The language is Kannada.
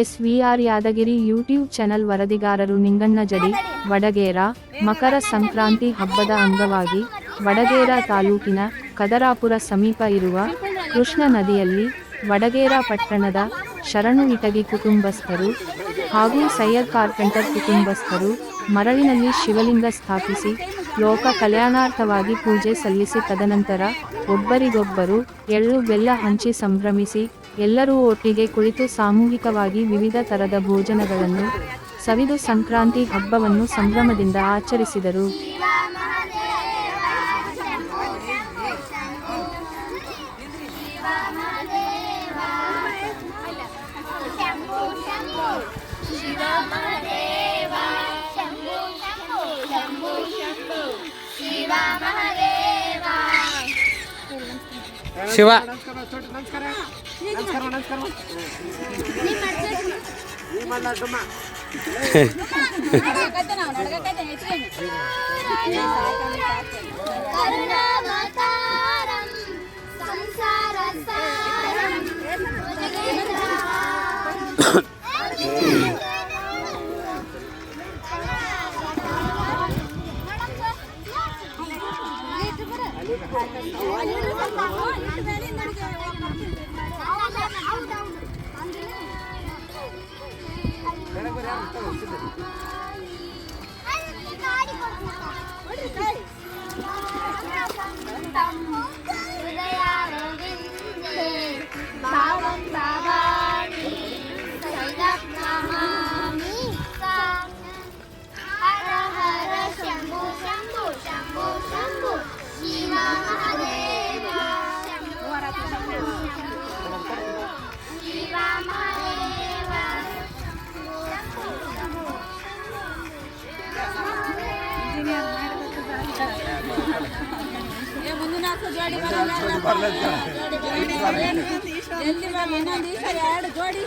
SVR ಯಾದಗಿರಿ ಯೂಟ್ಯೂಬ್ ಚಾನಲ್ ವರದಿಗಾರರು ನಿಂಗಣ್ಣ ಜಡಿ, ವಡಗೇರ. ಮಕರ ಸಂಕ್ರಾಂತಿ ಹಬ್ಬದ ಅಂಗವಾಗಿ ವಡಗೇರ ತಾಲೂಕಿನ ಕದರಾಪುರ ಸಮೀಪ ಇರುವ ಕೃಷ್ಣ ನದಿಯಲ್ಲಿ ವಡಗೇರ ಪಟ್ಟಣದ ಶರಣು ಇಟಗಿ ಕುಟುಂಬಸ್ಥರು ಹಾಗೂ ಸೈಯದ್ ಕಾರ್ಪೆಂಟರ್ ಕುಟುಂಬಸ್ಥರು ಮರಳಿನಲ್ಲಿ ಶಿವಲಿಂಗ ಸ್ಥಾಪಿಸಿ ಲೋಕ ಕಲ್ಯಾಣಾರ್ಥವಾಗಿ ಪೂಜೆ ಸಲ್ಲಿಸಿ ತದನಂತರ ಒಬ್ಬರಿಗೊಬ್ಬರು ಎಳ್ಳು ಬೆಲ್ಲ ಹಂಚಿ ಸಂಭ್ರಮಿಸಿ ಎಲ್ಲರೂ ಒಟ್ಟಿಗೆ ಕುಳಿತು ಸಾಮೂಹಿಕವಾಗಿ ವಿವಿಧ ತರದ ಭೋಜನಗಳನ್ನು ಸವಿದು ಸಂಕ್ರಾಂತಿ ಹಬ್ಬವನ್ನು ಸಂಭ್ರಮದಿಂದ ಆಚರಿಸಿದರು. ಶಿವ ಜೋಡಿ